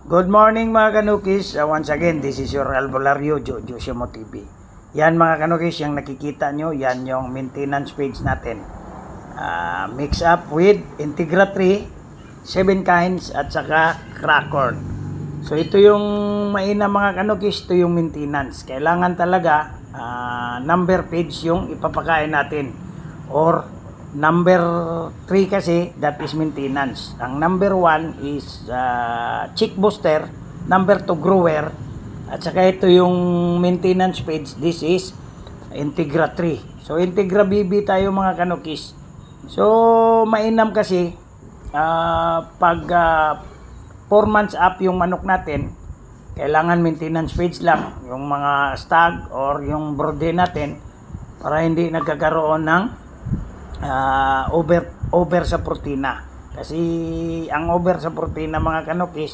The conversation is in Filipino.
Good morning mga kanukis. Once again, this is your Albolario, Josemo TV. Yan mga kanukis, yung nakikita nyo, yan yung maintenance page natin. Mix up with Integra 3, 7 kinds at saka crackcorn. So ito yung mainam mga kanukis, ito yung maintenance. Kailangan talaga number page yung ipapakain natin. Or number 3 kasi, that is maintenance. Ang number 1 is chick booster, number 2 grower, at saka ito yung maintenance page, this is Integra 3. So Integra BB tayo mga kanukis. So mainam kasi pag 4 months up yung manok natin, kailangan maintenance page lang yung mga stag or yung brode natin para hindi nagkakaroon ng over sa protina. Kasi ang over sa protina mga kanukis,